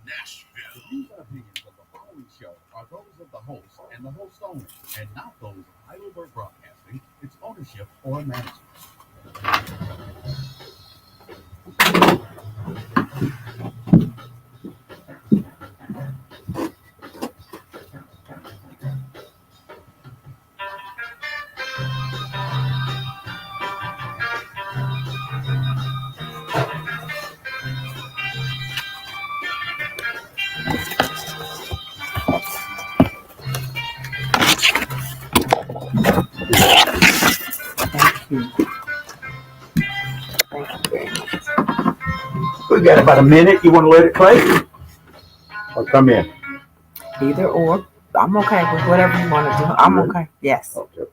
Nashville. The views and opinions of the following show are those of the host and the host only, and not those of Heidelberg Broadcasting, its ownership, or management. We got about a minute. You want to let it play? Or come in? Either or. I'm okay with whatever you want to do. I'm okay. Yes. Okay.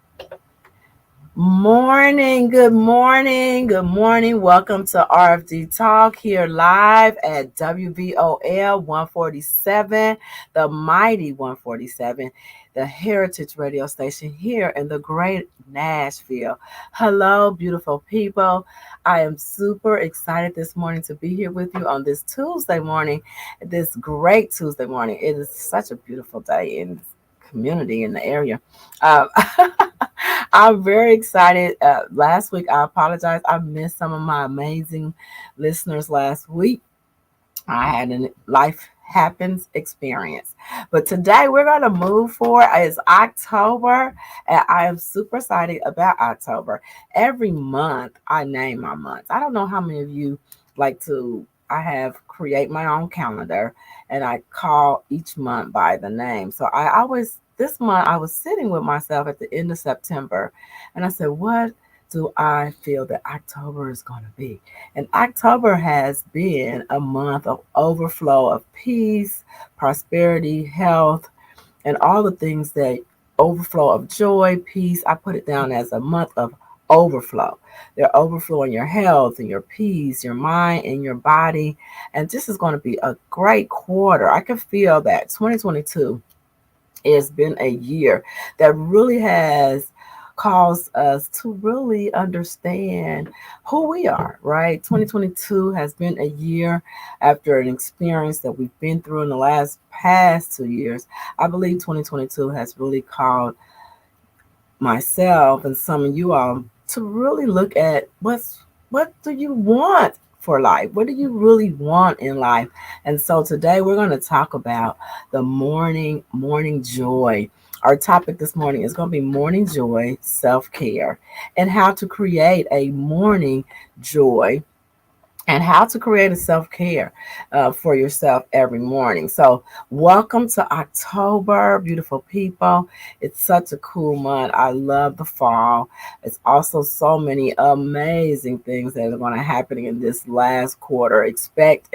Morning. Good morning. Good morning. Welcome to RFD Talk here live at WVOL 147, the mighty 147, the Heritage radio station here in the great Nashville. Hello, beautiful people. I am super excited this morning to be here with you on this Tuesday morning, this great Tuesday morning. It is such a beautiful day in this community in the area. I'm very excited. Last week, I apologize. I missed some of my amazing listeners last week. I had a life happens experience. But today we're going to move forward. It's October, and I am super excited about October. Every month, I name my months. I don't know how many of you like to, I have create my own calendar, and I call each month by the name. So I always, this month, I was sitting with myself at the end of September, and I said, what do I feel that October is going to be? And October has been a month of overflow of peace, prosperity, health, and all the things that overflow of joy, peace. I put it down as a month of overflow. They're overflowing your health and your peace, your mind and your body. And this is going to be a great quarter. I can feel that 2022 has been a year that really has caused us to really understand who we are, right? 2022 has been a year after an experience that we've been through in the past 2 years. I believe 2022 has really called myself and some of you all to really look at what do you want for life? What do you really want in life? And so today we're going to talk about the morning joy. Our topic this morning is going to be morning joy, self-care, and how to create a morning joy and how to create a self-care for yourself every morning. So welcome to October, beautiful people. It's such a cool month. I love the fall. It's also so many amazing things that are going to happen in this last quarter. Expect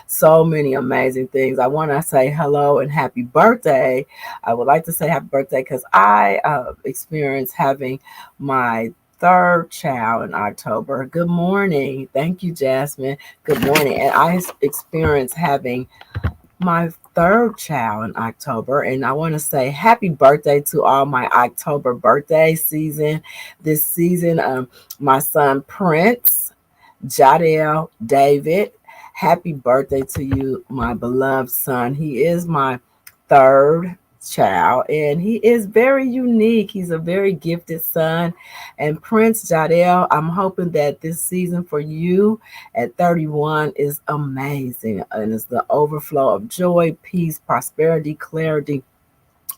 so many amazing things. I want to say hello and happy birthday. I would like to say happy birthday because I experienced having my third child in October. Good morning. Thank you, Jasmine. Good morning. And I experienced having my third child in October. And I want to say happy birthday to all my October birthday season. This season, my son Prince, Jadel David, happy birthday to you, my beloved son. He is my third child, and he is very unique. He's a very gifted son. And Prince Jadel, I'm hoping that this season for you at 31 is amazing, and it's the overflow of joy, peace, prosperity, clarity,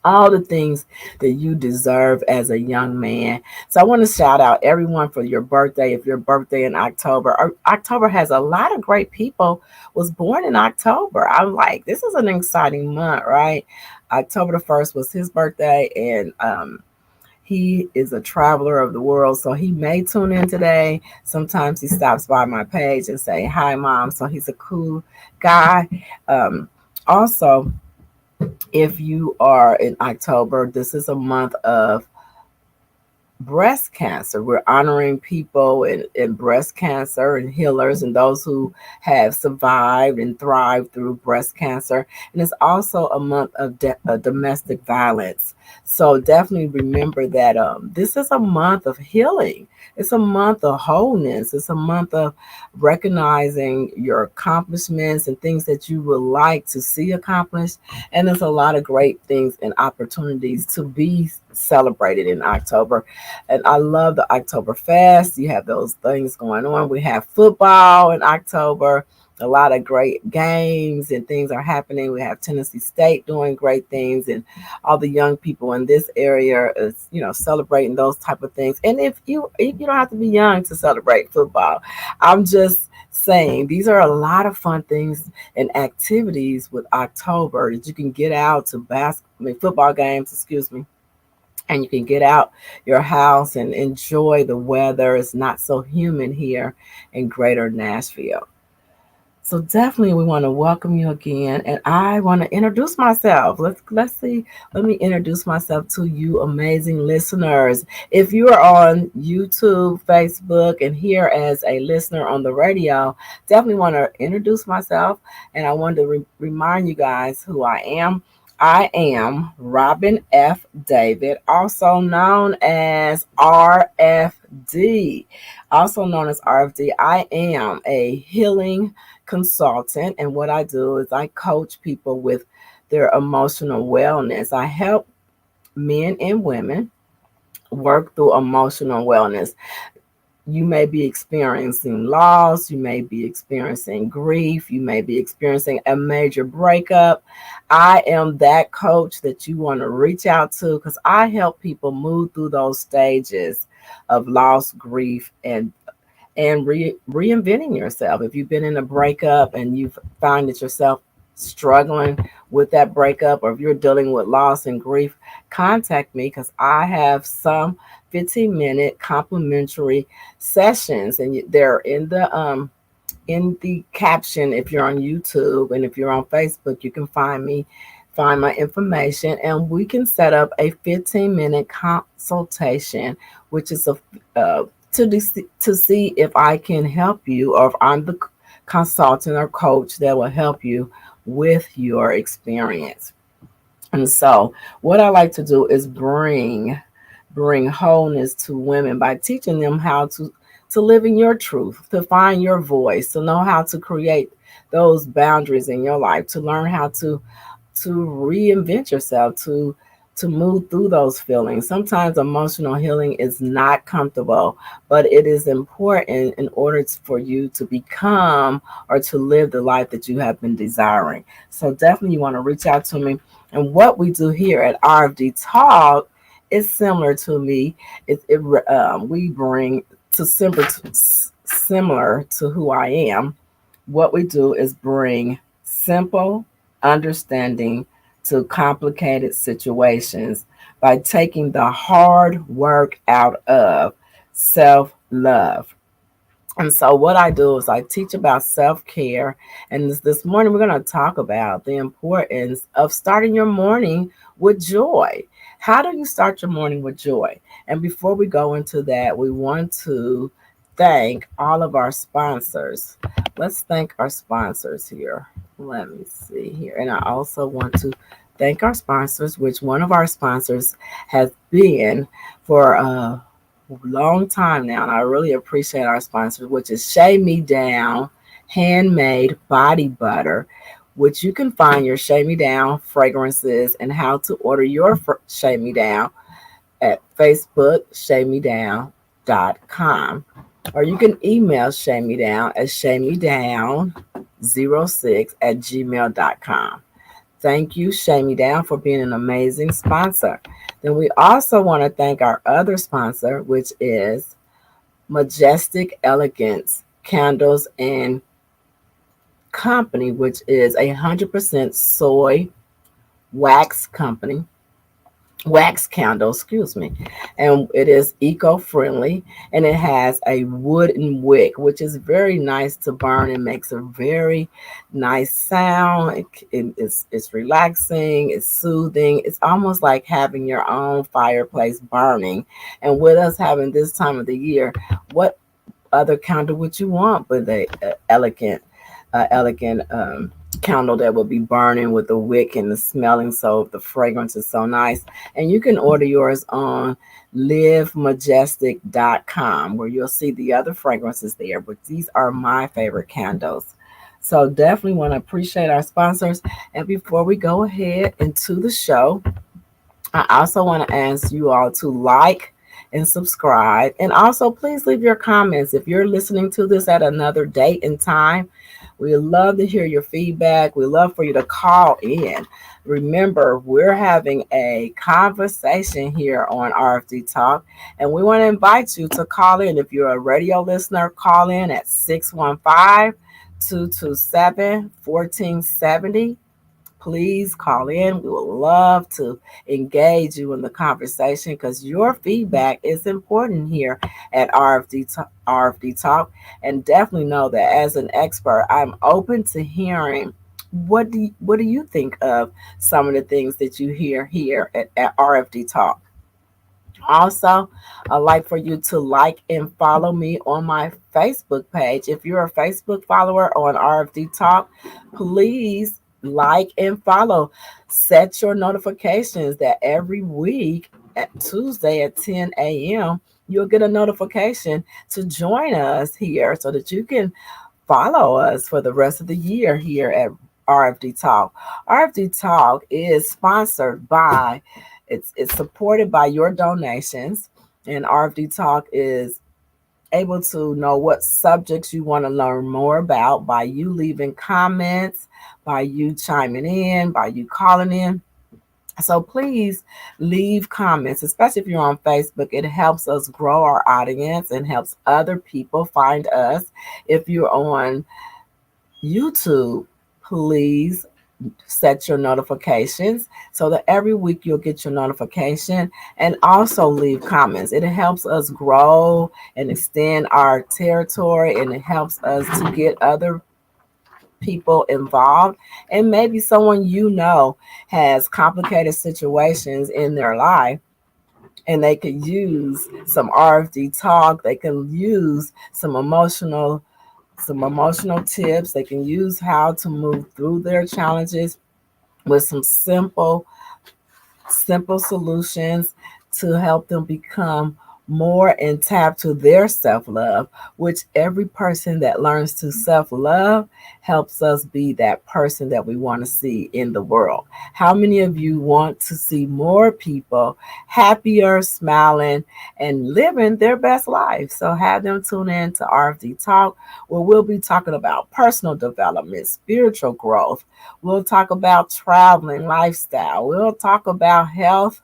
all the things that you deserve as a young man. So I want to shout out everyone for your birthday. If your birthday in October, October has a lot of great people was born in October. I'm like, this is an exciting month, right? October the 1st was his birthday, and he is a traveler of the world, so he may tune in today. Sometimes he stops by my page and say, hi, Mom. So he's a cool guy. Also, if you are in October, this is a month of breast cancer. We're honoring people in breast cancer and healers and those who have survived and thrived through breast cancer. And it's also a month of domestic violence. So definitely remember that this is a month of healing. It's a month of wholeness. It's a month of recognizing your accomplishments and things that you would like to see accomplished. And there's a lot of great things and opportunities to be celebrated in October. And I love the October Fest. You have those things going on. We have football in October. A lot of great games and things are happening. We have Tennessee State doing great things, and all the young people in this area is, celebrating those type of things. And if you don't have to be young to celebrate football. I'm just saying these are a lot of fun things and activities with October that you can get out to football games, excuse me, and you can get out your house and enjoy the weather. It's not so humid here in greater Nashville. So definitely we want to welcome you again, and I want to introduce myself. Let's see. Let me introduce myself to you amazing listeners. If you are on YouTube, Facebook, and here as a listener on the radio, definitely want to introduce myself, and I want to remind you guys who I am. I am Robin F. David, also known as RFD. Also known as RFD. I am a healing consultant, and what I do is I coach people with their emotional wellness. I help men and women work through emotional wellness. You may be experiencing loss, you may be experiencing grief, you may be experiencing a major breakup. I am that coach that you want to reach out to because I help people move through those stages of loss, grief, and reinventing yourself. If you've been in a breakup and you find that yourself struggling with that breakup, or if you're dealing with loss and grief, contact me because I have some 15-minute complimentary sessions, and they're in the caption. If you're on YouTube and if you're on Facebook, you can find my information, and we can set up a 15-minute consultation, which is to see if I can help you, or if I'm the consultant or coach that will help you with your experience. And so what I like to do is bring wholeness to women by teaching them how to live in your truth, to find your voice, to know how to create those boundaries in your life, to learn how to reinvent yourself, to move through those feelings. Sometimes emotional healing is not comfortable, but it is important in order for you to become or to live the life that you have been desiring. So definitely you want to reach out to me. And what we do here at RFD Talk is similar to me. We bring to similar to who I am. What we do is bring simple understanding to complicated situations by taking the hard work out of self love. And so, what I do is I teach about self care. And this morning, we're going to talk about the importance of starting your morning with joy. How do you start your morning with joy? And before we go into that, we want to thank all of our sponsors. Let's thank our sponsors here. Let me see here. And I also want to thank our sponsors, which one of our sponsors has been for a long time now. And I really appreciate our sponsors, which is Shave Me Down Handmade Body Butter, which you can find your Shave Me Down fragrances and how to order your Shave Me Down at Facebook, shavemedown.com. Or you can email Shave Me Down at shavemedown06@gmail.com. Thank you, Shave Me Down, for being an amazing sponsor. Then we also want to thank our other sponsor, which is Majestic Elegance Candles and Company, which is 100% soy wax company. Wax candle, excuse me, and it is eco-friendly, and it has a wooden wick, which is very nice to burn and makes a very nice sound. It's relaxing, it's soothing. It's almost like having your own fireplace burning. And with us having this time of the year, what other candle would you want but the elegant candle that will be burning with the wick and the smelling, so the fragrance is so nice. And you can order yours on livemajestic.com, where you'll see the other fragrances there, but these are my favorite candles. So definitely want to appreciate our sponsors. And before we go ahead into the show, I also want to ask you all to like and subscribe. And also, please leave your comments. If you're listening to this at another date and time, we love to hear your feedback. We love for you to call in. Remember, we're having a conversation here on RFD Talk, and we want to invite you to call in. If you're a radio listener, call in at 615-227-1470. Please call in. We would love to engage you in the conversation because your feedback is important here at RFD Talk. And definitely know that as an expert, I'm open to hearing what do you think of some of the things that you hear here at RFD Talk. Also, I'd like for you to like and follow me on my Facebook page. If you're a Facebook follower on RFD Talk, please like and follow. Set your notifications that every week at Tuesday at 10 a.m., you'll get a notification to join us here so that you can follow us for the rest of the year here at RFD Talk. RFD Talk is sponsored by, it's supported by your donations, and RFD Talk is able to know what subjects you want to learn more about by you leaving comments, by you chiming in, by you calling in. So please leave comments, especially if you're on Facebook. It helps us grow our audience and helps other people find us. If you're on YouTube, please set your notifications so that every week you'll get your notification, and also leave comments. It helps us grow and extend our territory, and it helps us to get other people involved. And maybe someone has complicated situations in their life, and they could use some RFD talk. They can use some emotional tips. They can use how to move through their challenges with some simple solutions to help them become more in tap to their self-love, which every person that learns to self-love helps us be that person that we want to see in the world. How many of you want to see more people happier, smiling, and living their best life? So have them tune in to RFD Talk, where we'll be talking about personal development, spiritual growth. We'll talk about traveling, lifestyle. We'll talk about health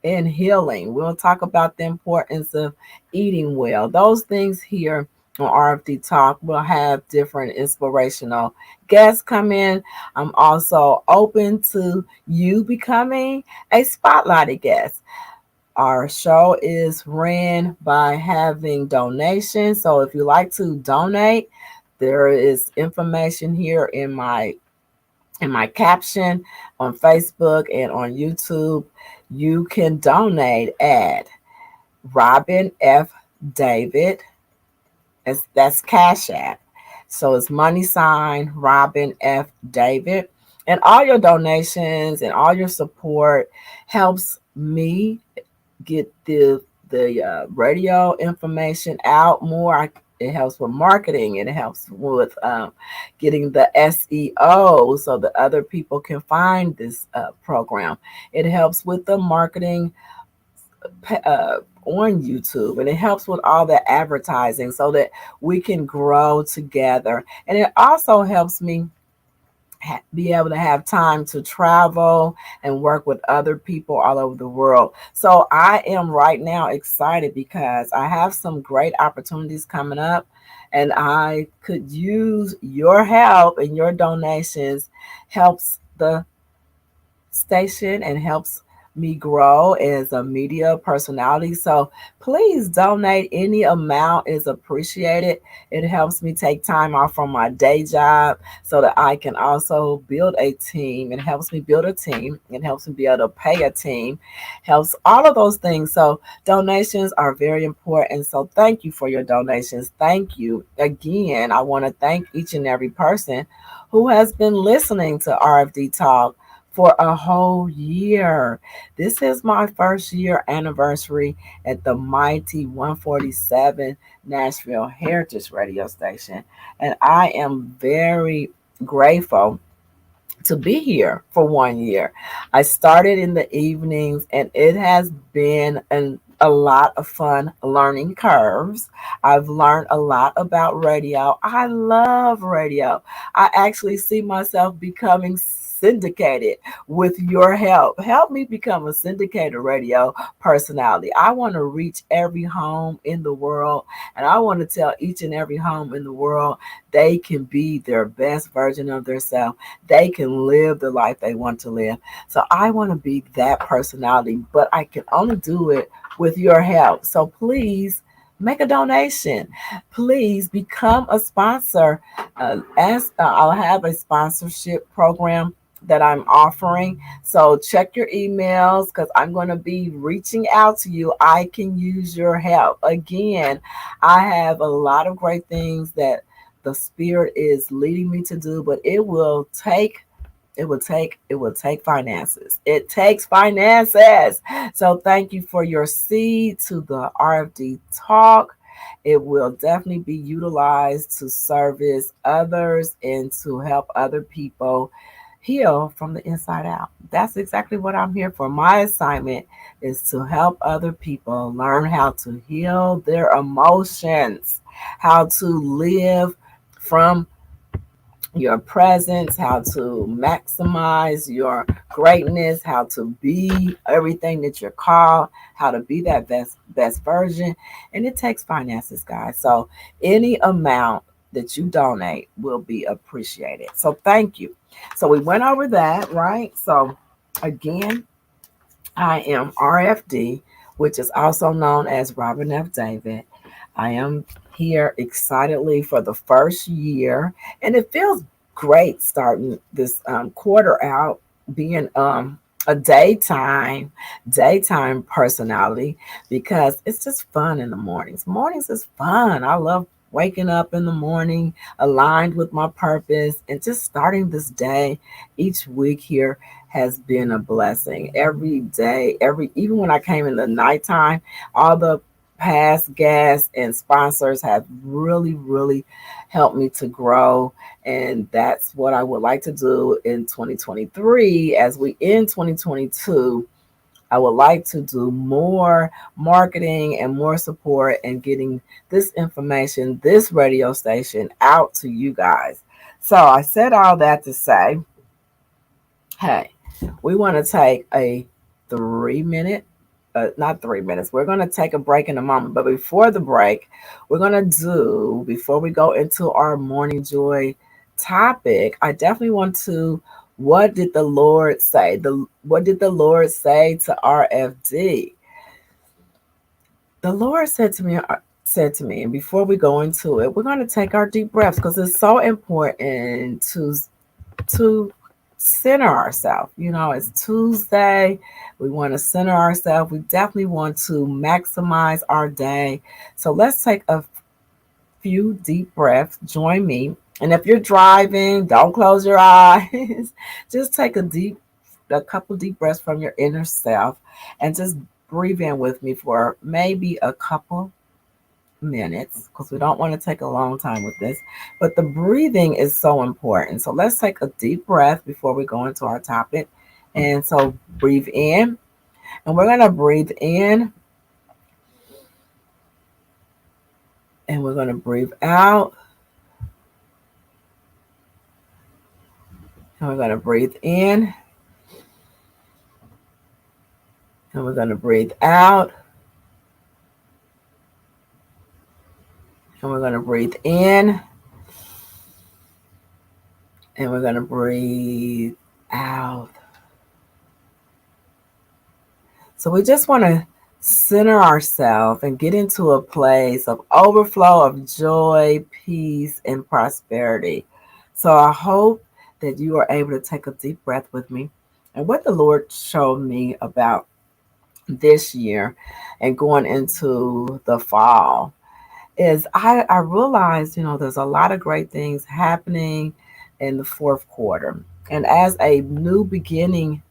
and healing. We'll talk about the importance of eating well. Those things here on RFD Talk. We'll have different inspirational guests come in. I'm also open to you becoming a spotlighted guest. Our show is ran by having donations. So if you like to donate, there is information here in my caption on Facebook and on YouTube. You can donate at Robin F. David. That's Cash App. So it's money sign Robin F. David. And all your donations and all your support helps me get the radio information out more. It helps with marketing. It helps with getting the SEO so that other people can find this program. It helps with the marketing on YouTube, and it helps with all the advertising so that we can grow together. And it also helps me be able to have time to travel and work with other people all over the world. So I am right now excited because I have some great opportunities coming up, and I could use your help, and your donations helps the station and helps me grow as a media personality. So please donate. Any amount is appreciated. It helps me take time off from my day job so that I can also build a team. It helps me build a team. It helps me be able to pay a team. Helps all of those things. So donations are very important. So thank you for your donations. Thank you. Again, I want to thank each and every person who has been listening to RFD Talk for a whole year. This is my first year anniversary at the mighty 147 Nashville Heritage Radio Station. And I am very grateful to be here for 1 year. I started in the evenings and it has been a lot of fun learning curves. I've learned a lot about radio. I love radio. I actually see myself becoming syndicated with your help. Help me become a syndicated radio personality. I want to reach every home in the world, and I want to tell each and every home in the world they can be their best version of themselves. They can live the life they want to live. So I want to be that personality, but I can only do it with your help. So please make a donation. Please become a sponsor. I'll have a sponsorship program that I'm offering. So check your emails because I'm going to be reaching out to you. I can use your help. Again, I have a lot of great things that the spirit is leading me to do, but it will take finances. It takes finances. So thank you for your seed to the RFD Talk. It will definitely be utilized to service others and to help other people heal from the inside out. That's exactly what I'm here for. My assignment is to help other people learn how to heal their emotions, how to live from your presence, how to maximize your greatness, how to be everything that you're called, how to be that best version. And it takes finances, guys. So any amount that you donate will be appreciated. So thank you. So we went over that, right? So again, I am RFD, which is also known as Robin F. David. I am here excitedly for the first year, and it feels great starting this quarter out being a daytime personality because it's just fun in the mornings. Mornings is fun. I love waking up in the morning aligned with my purpose and just starting this day each week here has been a blessing. Every day, even when I came in the nighttime, all the past guests and sponsors have really helped me to grow. And that's what I would like to do in 2023. As we end 2022, I would like to do more marketing and more support and getting this information, this radio station out to you guys. So I said all that to say, hey, we want to take a 3 minute, not 3 minutes. We're going to take a break in a moment. But before the break, before we go into our morning joy topic, I definitely want to, what did the Lord say? What did the Lord say to RFD? The Lord said to me, and before we go into it, we're going to take our deep breaths because it's so important to center ourselves. It's Tuesday. We want to center ourselves. We definitely want to maximize our day. So let's take a few deep breaths. Join me. And if you're driving, don't close your eyes. Just take a couple deep breaths from your inner self and just breathe in with me for maybe a couple minutes because we don't want to take a long time with this, but the breathing is so important. So let's take a deep breath before we go into our topic. And so breathe in, and we're going to breathe in, and we're going to breathe out, and we're going to breathe in, and we're going to breathe out, and we're going to breathe in, and we're going to breathe out. So we just want to center ourselves and get into a place of overflow of joy, peace, and prosperity. So I hope that you are able to take a deep breath with me. And what the Lord showed me about this year and going into the fall is I realized, there's a lot of great things happening in the fourth quarter. And as a new beginning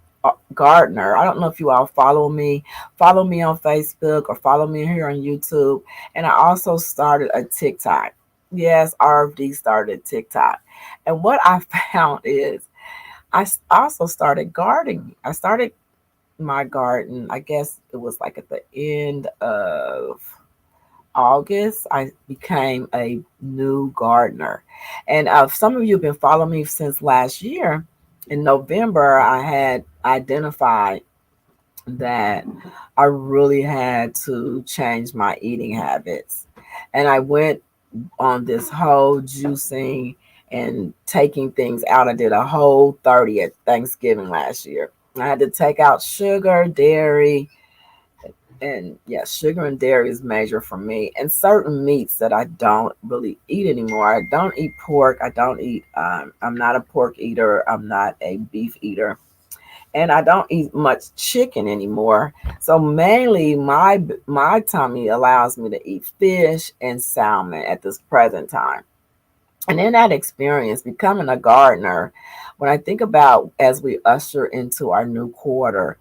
gardener, I don't know if you all follow me on Facebook or follow me here on YouTube. And I also started a TikTok. Yes, RFD started TikTok. And what I found is also started gardening. I started my garden, I guess it was like at the end of August, I became a new gardener. And some of you have been following me since last year. In November, I had identified that I really had to change my eating habits. And I went on this whole juicing and taking things out. I did a whole 30 at Thanksgiving last year. I had to take out sugar, dairy, and yeah, sugar and dairy is major for me, and certain meats that I don't really eat anymore. I don't eat pork. I don't eat. I'm not a pork eater. I'm not a beef eater, and I don't eat much chicken anymore. So mainly, my tummy allows me to eat fish and salmon at this present time. And in that experience, becoming a gardener, when I think about as we usher into our new quarter,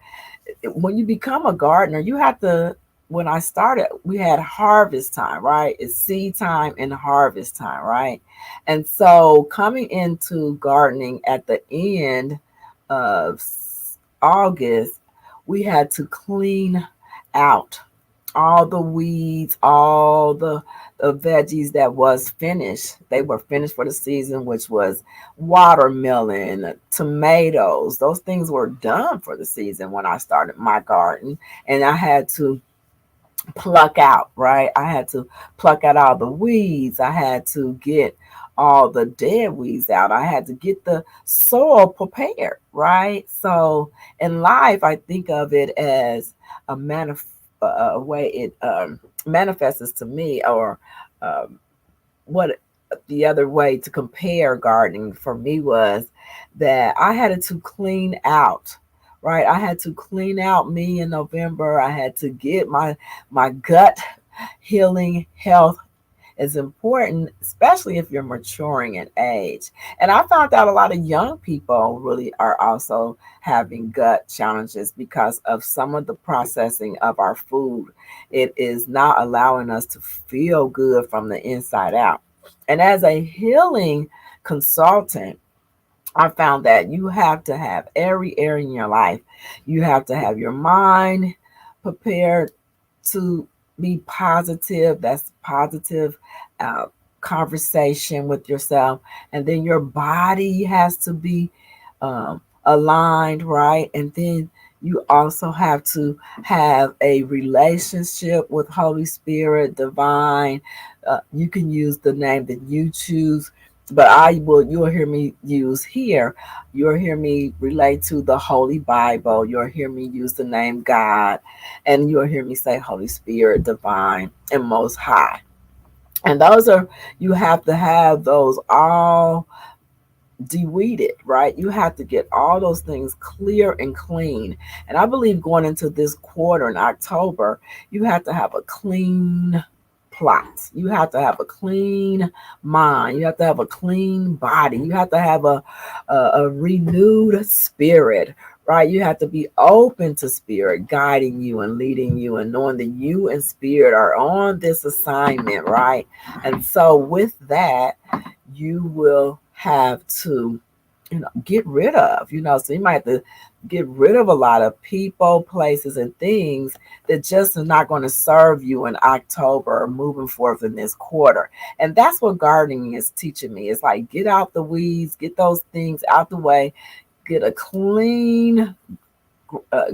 when you become a gardener, you have to. When I started, we had harvest time, right? It's seed time and harvest time, right? And so coming into gardening at the end of August, we had to clean out all the weeds, all the veggies that was finished. They were finished for the season, which was watermelon, tomatoes. Those things were done for the season when I started my garden. And I had to pluck out, right? I had to pluck out all the weeds. I had to get all the dead weeds out. I had to get the soil prepared, right? So in life, I think of it as a way it manifests to me, or um, what the other way to compare gardening for me was that I had to clean out, right? I had to clean out me in November. I had to get my gut healing health is important, especially if you're maturing in age. And I found out a lot of young people really are also having gut challenges because of some of the processing of our food. It is not allowing us to feel good from the inside out. And as a healing consultant, I found that you have to have every area in your life. You have to have your mind prepared to be positive. That's positive uh, conversation with yourself. And then your body has to be aligned, right? And then you also have to have a relationship with Holy Spirit, divine. You can use the name that you choose, but you'll hear me use here. You'll hear me relate to the Holy Bible. You'll hear me use the name God, and you'll hear me say Holy Spirit, divine, and most high. And you have to have those all de-weeded, right? You have to get all those things clear and clean. And I believe going into this quarter in October, you have to have a clean plot. You have to have a clean mind. You have to have a clean body. You have to have a renewed spirit, right? You have to be open to spirit guiding you and leading you and knowing that you and spirit are on this assignment, right? And so with that, you will have to, get rid of, so you might have to get rid of a lot of people, places, and things that just are not going to serve you in October or moving forth in this quarter. And that's what gardening is teaching me. It's like, get out the weeds, get those things out the way, get a clean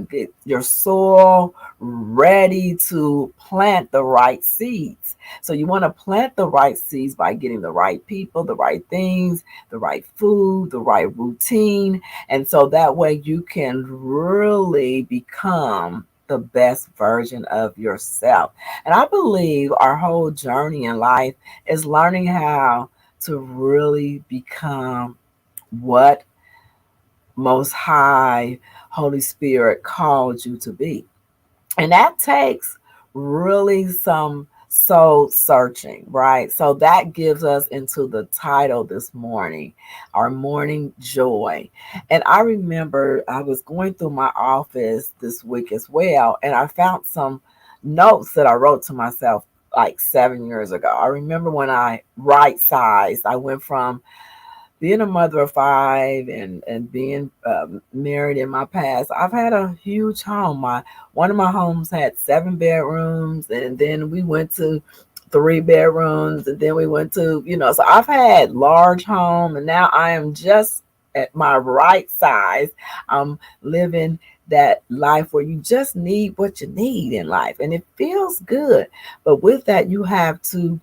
get your soil ready to plant the right seeds. So you want to plant the right seeds by getting the right people, the right things, the right food, the right routine. And so that way you can really become the best version of yourself. And I believe our whole journey in life is learning how to really become what Most High Holy Spirit called you to be. And that takes really some soul searching, right? So that gives us into the title this morning, our morning joy. And I remember I was going through my office this week as well, and I found some notes that I wrote to myself like 7 years ago. I remember when I right sized, I went from being a mother of five and being married in my past, I've had a huge home. My One of my homes had 7 bedrooms, and then we went to 3 bedrooms, and then we went to, so I've had large home, and now I am just at my right size. I'm living that life where you just need what you need in life, and it feels good. But with that, you have to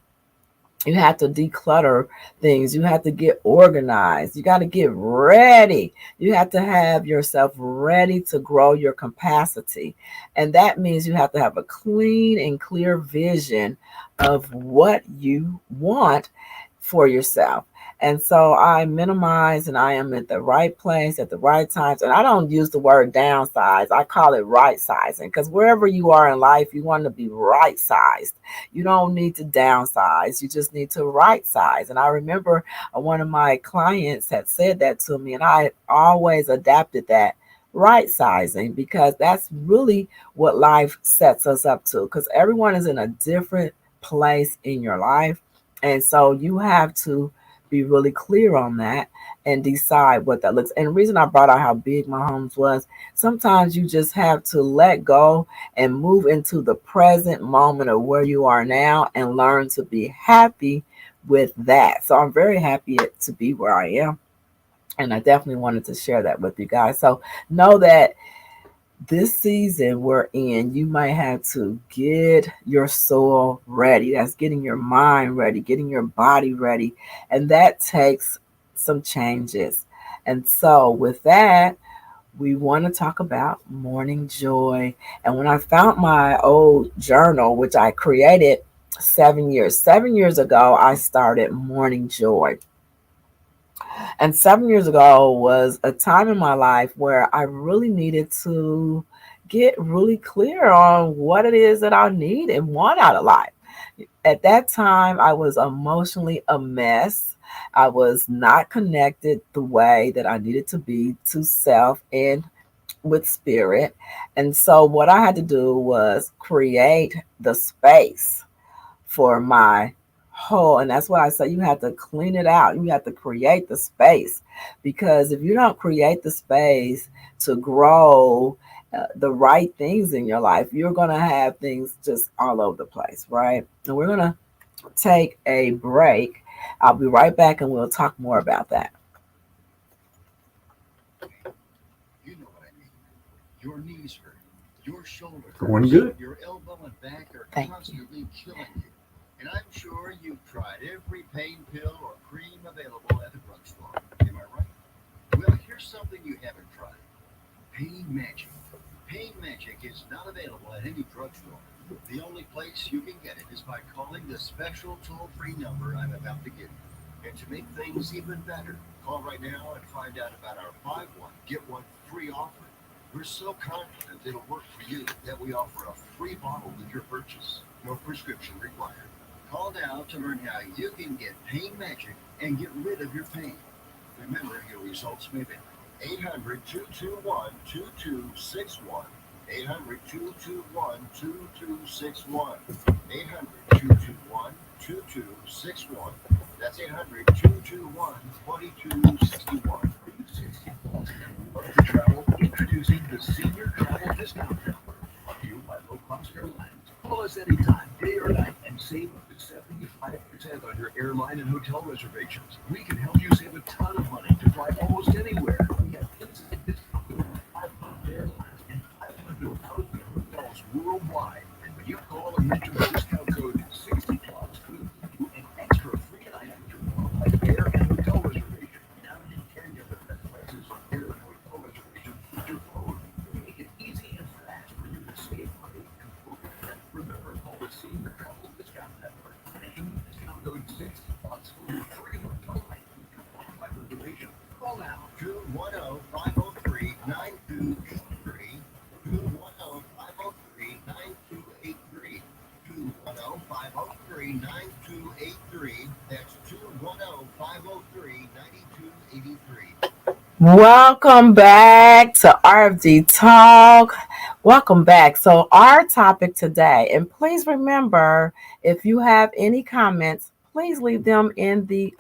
declutter things. You have to get organized. You got to get ready. You have to have yourself ready to grow your capacity. And that means you have to have a clean and clear vision of what you want for yourself. And so I minimize, and I am at the right place at the right times. And I don't use the word downsize. I call it right sizing, because wherever you are in life, you want to be right sized. You don't need to downsize. You just need to right size. And I remember one of my clients had said that to me, and I always adapted that right sizing, because that's really what life sets us up to, because everyone is in a different place in your life. And so you have to be really clear on that and decide what that looks. And the reason I brought out how big my homes was, sometimes you just have to let go and move into the present moment of where you are now and learn to be happy with that. So I'm very happy to be where I am. And I definitely wanted to share that with you guys. So know that this season we're in, you might have to get your soul ready. That's getting your mind ready, getting your body ready. And that takes some changes. And so, with that, we want to talk about morning joy. And when I found my old journal, which I created 7 years ago, I started morning joy. And 7 years ago was a time in my life where I really needed to get really clear on what it is that I need and want out of life. At that time, I was emotionally a mess. I was not connected the way that I needed to be to self and with spirit. And so, what I had to do was create the space for my whole. And that's why I say you have to clean it out. You have to create the space, because if you don't create the space to grow the right things in your life, you're going to have things just all over the place, right? And we're going to take a break. I'll be right back and we'll talk more about that. You know what I mean. Your knees hurt, your shoulder Going hurts, good. your elbow and back are Thank you. constantly killing you. And I'm sure you've tried every pain pill or cream available at the drugstore. Am I right? Well, here's something you haven't tried. Pain Magic. Pain Magic is not available at any drugstore. The only place you can get it is by calling the special toll-free number I'm about to give you. And to make things even better, call right now and find out about our buy one, get one free offer. We're so confident it'll work for you that we offer a free bottle with your purchase. No prescription required. Call now to learn how you can get Pain Magic and get rid of your pain. Remember, your results may vary. 800-221-2261. 800-221-2261. 800-221-2261. That's 800-221-2261. Love to travel? Introducing the Senior Travel Discount Number. Brought to you by Low Cost Airlines. Call us anytime, day or night, and save up to 75% on your airline and hotel reservations. We can help you save a ton of money to fly almost anywhere. We have instant discounts with 500 airlines and 500,000 hotels worldwide. And when you call and mention the discount code 60 plus, we will give you an extra free item to like air and hotel reservation. Now you can get the best prices on air and hotel reservations with your phone. We make it easy and fast for you to save 210-503-9283. 210-503-9283. 210-503-9283. That's 210-503-9283. Welcome back to RFD Talk. Welcome back. So, our topic today, and please remember if you have any comments, please leave them in the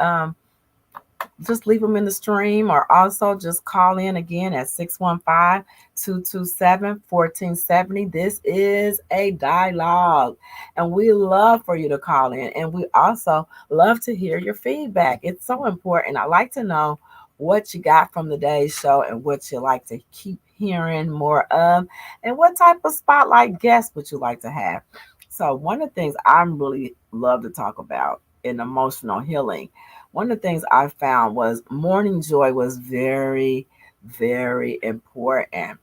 just leave them in the stream, or also just call in again at 615-227-1470. This is a dialogue, and we love for you to call in, and we also love to hear your feedback. It's so important. I like to know what you got from today's show and what you like to keep hearing more of, and what type of spotlight guest would you like to have. So one of the things I really love to talk about in emotional healing, one of the things I found was morning joy was very, very important.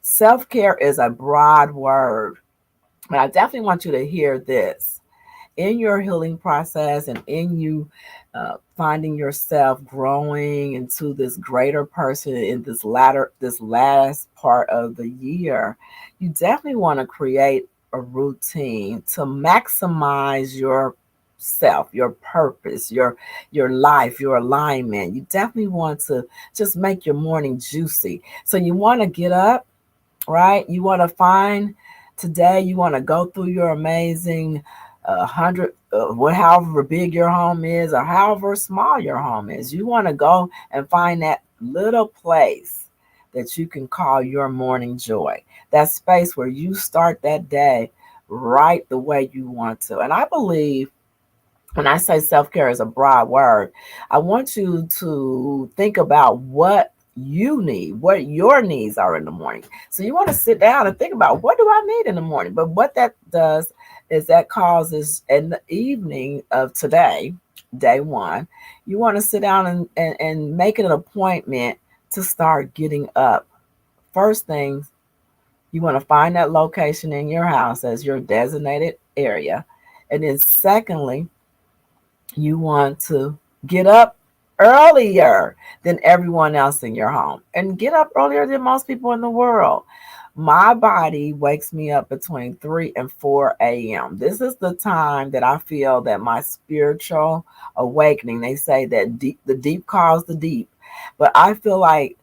Self care is a broad word, but I definitely want you to hear this. In your healing process and in you finding yourself growing into this greater person in this last part of the year, you definitely want to create a routine to maximize your self, your purpose, your life, your alignment. You definitely want to just make your morning juicy. So you want to get up, right? You want to find today, you want to go through your amazing hundred, however big your home is or however small your home is. You want to go and find that little place that you can call your morning joy, that space where you start that day right the way you want to. And I believe when I say self care is a broad word, I want you to think about what you need, what your needs are in the morning. So you want to sit down and think about, what do I need in the morning? But what that does is that causes in the evening of today, day one, you want to sit down and make it an appointment to start getting up. First things, you want to find that location in your house as your designated area. And then secondly, you want to get up earlier than everyone else in your home and get up earlier than most people in the world. My body wakes me up between 3 and 4 a.m. This is the time that I feel that my spiritual awakening, they say that the deep calls the deep. But I feel like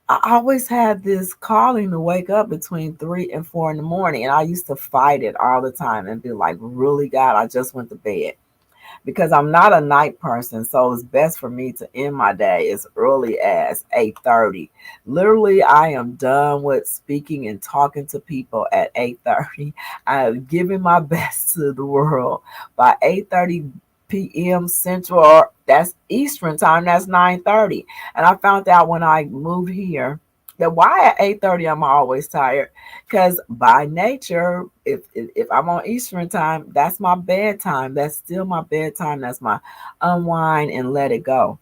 I always had this calling to wake up between 3 and 4 in the morning. And I used to fight it all the time and be like, really, God, I just went to bed, because I'm not a night person. So it's best for me to end my day as early as 8:30. Literally, I am done with speaking and talking to people at 8:30. I have given my best to the world by 8:30 p.m. Central. That's Eastern time. That's 9:30. And I found out when I moved here that why at 8:30 I'm always tired, because by nature, if I'm on Eastern time, that's my bedtime. That's still my bedtime. That's my unwind and let it go.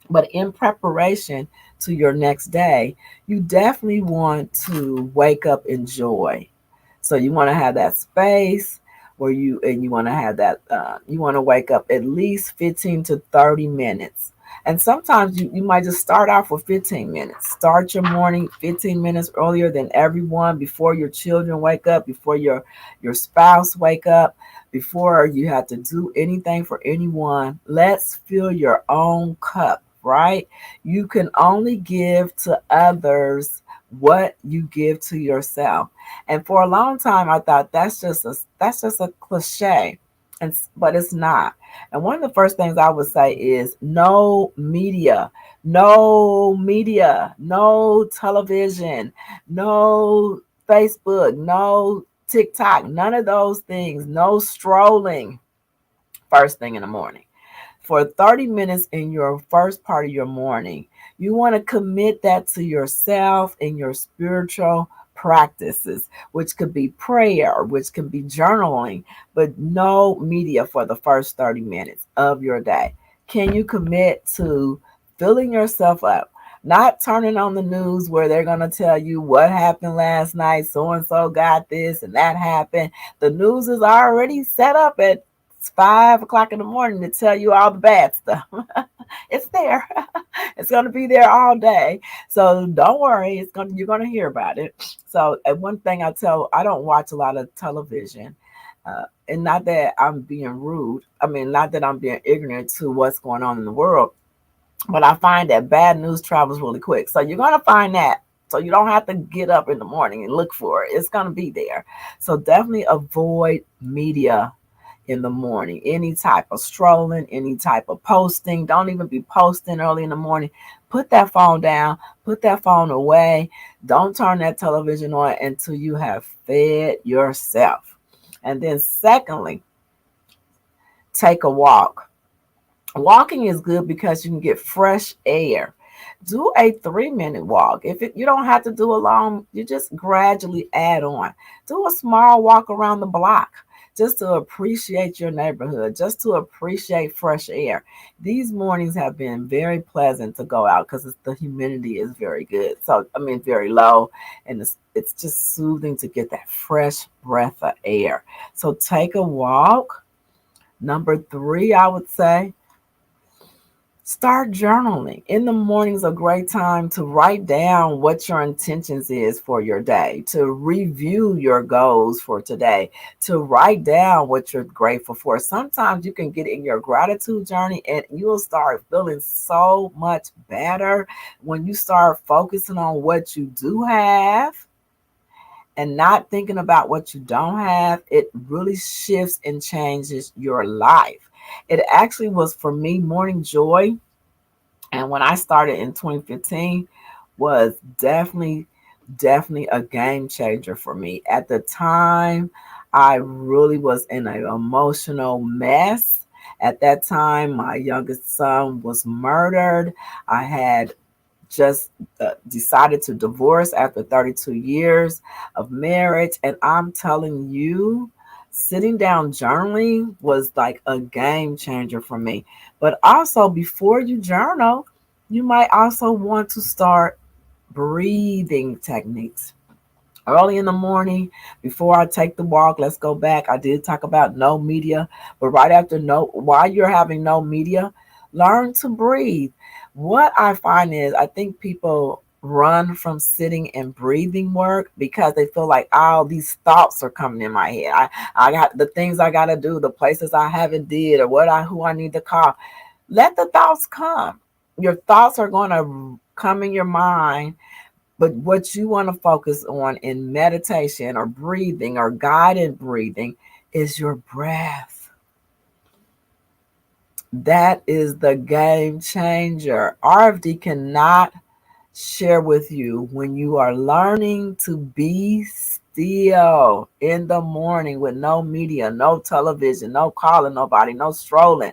But in preparation to your next day, you definitely want to wake up in joy. So you want to have that space where you want to have that, you want to wake up at least 15 to 30 minutes. And sometimes you might just start off with 15 minutes. Start your morning 15 minutes earlier than everyone, before your children wake up, before your spouse wake up, before you have to do anything for anyone. Let's fill your own cup, right? You can only give to others what you give to yourself. And for a long time I thought that's just a cliche. But it's not. And one of the first things I would say is no media, no media, no television, no Facebook, no TikTok, none of those things, no strolling first thing in the morning. For 30 minutes in your first part of your morning, you want to commit that to yourself and your spiritual practices, which could be prayer, which can be journaling, but no media for the first 30 minutes of your day. Can you commit to filling yourself up? Not turning on the news where they're going to tell you what happened last night, so and so got this and that happened. The news is already set up at 5 o'clock in the morning to tell you all the bad stuff. It's there. It's going to be there all day. So don't worry. You're going to hear about it. So one thing I don't watch a lot of television. And not that I'm being rude. I mean, not that I'm being ignorant to what's going on in the world, but I find that bad news travels really quick. So you're going to find that. So you don't have to get up in the morning and look for it. It's going to be there. So definitely avoid media in the morning. Any type of strolling, any type of posting. Don't even be posting early in the morning. Put that phone down. Put that phone away. Don't turn that television on until you have fed yourself. And then secondly, take a walk. Walking is good because you can get fresh air. Do a 3-minute walk. You don't have to do a long, you just gradually add on. Do a small walk around the block just to appreciate your neighborhood, just to appreciate fresh air. These mornings have been very pleasant to go out because the humidity is very good. So, I mean, very low, and it's just soothing to get that fresh breath of air. So take a walk. Number 3, I would say, start journaling. In the morning's a great time to write down what your intentions is for your day, to review your goals for today, to write down what you're grateful for. Sometimes you can get in your gratitude journey and you'll start feeling so much better when you start focusing on what you do have and not thinking about what you don't have. It really shifts and changes your life. It actually was for me morning joy, and when I started in 2015 was definitely a game changer for me. At the time, I really was in an emotional mess. At that time, my youngest son was murdered. I had just decided to divorce after 32 years of marriage. And I'm telling you, sitting down journaling was like a game changer for me. But also, before you journal, you might also want to start breathing techniques. Early in the morning, before I take the walk, let's go back. I did talk about no media, but right after while you're having no media, learn to breathe. What I find is I think people run from sitting and breathing work because they feel like all these thoughts are coming in my head. I got the things I gotta do, the places I haven't did, or who I need to call. Let the thoughts come. Your thoughts are gonna come in your mind, but what you want to focus on in meditation or breathing or guided breathing is your breath. That is the game changer. RFD cannot share with you when you are learning to be still in the morning with no media, no television, no calling nobody, no strolling.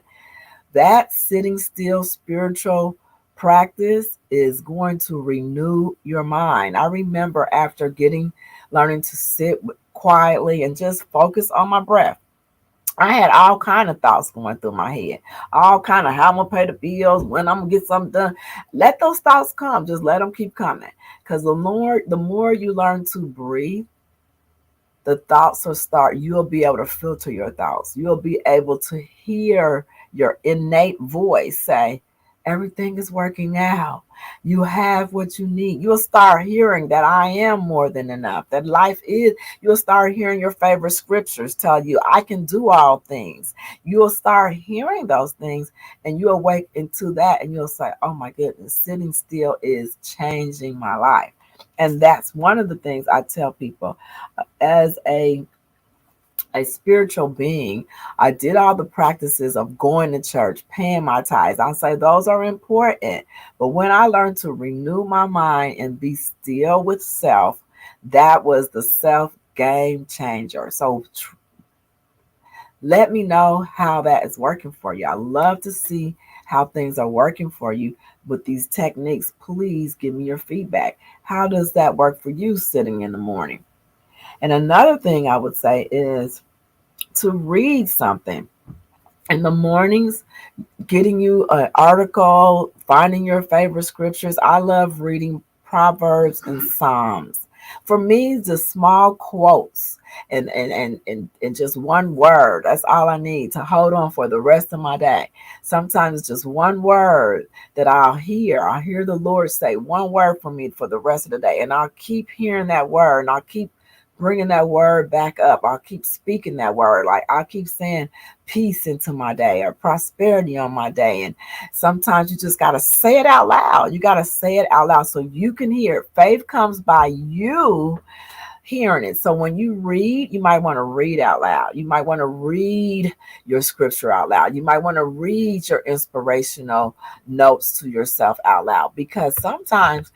That sitting still spiritual practice is going to renew your mind. I remember after learning to sit quietly and just focus on my breath, I had all kind of thoughts going through my head, all kind of how I'm gonna pay the bills, when I'm gonna get something done. Let those thoughts come. Just let them keep coming. Because the more you learn to breathe, the thoughts will start. You'll be able to filter your thoughts. You'll be able to hear your innate voice say, everything is working out. You have what you need. You'll start hearing that I am more than enough, that life is. You'll start hearing your favorite scriptures tell you, I can do all things. You'll start hearing those things and you'll wake into that and you'll say, oh my goodness, sitting still is changing my life. And that's one of the things I tell people as a spiritual being. I did all the practices of going to church, paying my tithes. I say those are important. But when I learned to renew my mind and be still with self, that was the self game changer. So let me know how that is working for you. I love to see how things are working for you with these techniques. Please give me your feedback. How does that work for you sitting in the morning? And another thing I would say is to read something in the mornings, getting you an article, finding your favorite scriptures. I love reading Proverbs and Psalms. For me, just small quotes and just one word. That's all I need to hold on for the rest of my day. Sometimes it's just one word that I'll hear. I'll hear the Lord say one word for me for the rest of the day. And I'll keep hearing that word and I'll keep bringing that word back up. I'll keep speaking that word. Like I'll keep saying peace into my day or prosperity on my day. And sometimes you just got to say it out loud. You got to say it out loud so you can hear it. Faith comes by you hearing it. So when you read, you might want to read out loud. You might want to read your scripture out loud. You might want to read your inspirational notes to yourself out loud, because sometimes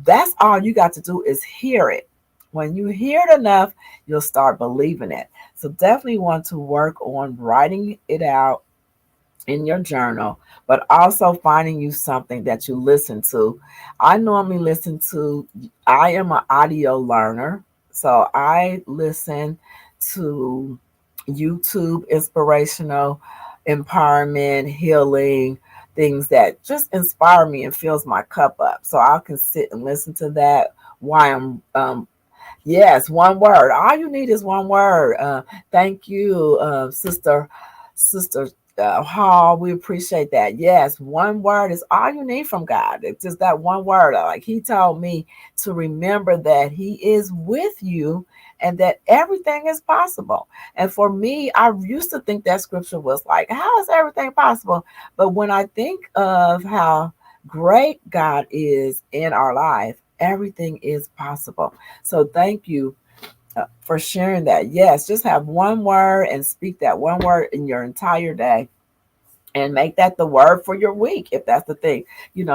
that's all you got to do is hear it. When you hear it enough, you'll start believing it. So definitely want to work on writing it out in your journal, but also finding you something that you listen to. I normally I am an audio learner, so I listen to YouTube inspirational, empowerment, healing, things that just inspire me and fills my cup up. So I can sit and listen to that while I'm yes, one word. All you need is one word. Thank you, sister Hall. We appreciate that. Yes, one word is all you need from God. It's just that one word. Like He told me to remember that He is with you and that everything is possible. And for me, I used to think that scripture was like, how is everything possible? But when I think of how great God is in our life, everything is possible. So thank you for sharing that. Yes, just have one word and speak that one word in your entire day and make that the word for your week, if that's the thing.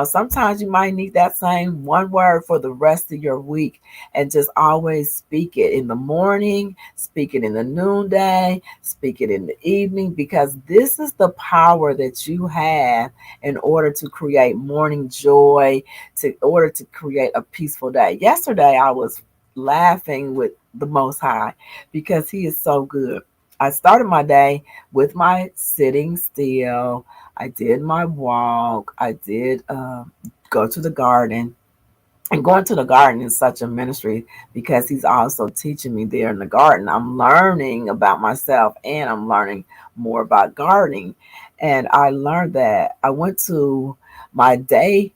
Sometimes you might need that same one word for the rest of your week, and just always speak it in the morning, speak it in the noonday, speak it in the evening, because this is the power that you have in order to create morning joy, in order to create a peaceful day. Yesterday, I was laughing with the Most High because He is so good. I started my day with my sitting still. I did my walk. I did go to the garden. And going to the garden is such a ministry because He's also teaching me there in the garden. I'm learning about myself and I'm learning more about gardening. And I learned that I went to my day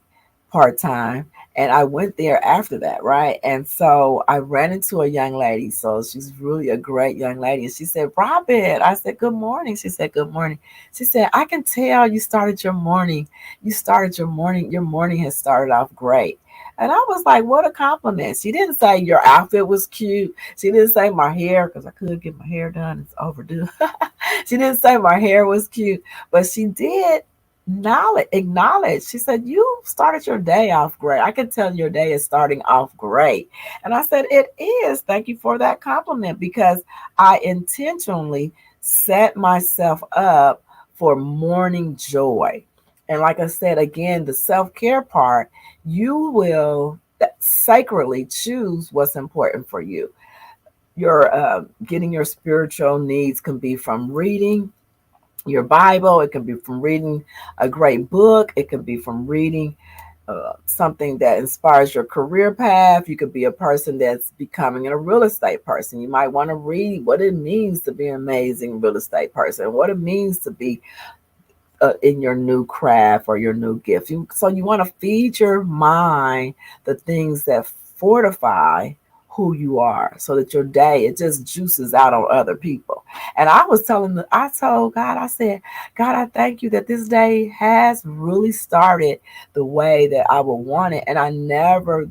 part-time and I went there after that, right? And so I ran into a young lady. So she's really a great young lady. And she said, Robin. I said, good morning. She said, good morning. She said, I can tell you started your morning. You started your morning. Your morning has started off great. And I was like, what a compliment. She didn't say your outfit was cute. She didn't say my hair, because I could get my hair done. It's overdue. She didn't say my hair was cute, but she did acknowledge. She said, you started your day off great. I can tell your day is starting off great. And I said, it is. Thank you for that compliment, because I intentionally set myself up for morning joy. And like I said, again, the self-care part, you will sacredly choose what's important for you. Your getting your spiritual needs can be from reading your Bible. It can be from reading a great book. It can be from reading something that inspires your career path. You could be a person that's becoming a real estate person. You might want to read what it means to be an amazing real estate person, what it means to be in your new craft or your new gift. So you want to feed your mind the things that fortify who you are, so that your day, it just juices out on other people. And I told God, I said, God, I thank you that this day has really started the way that I would want it. And I never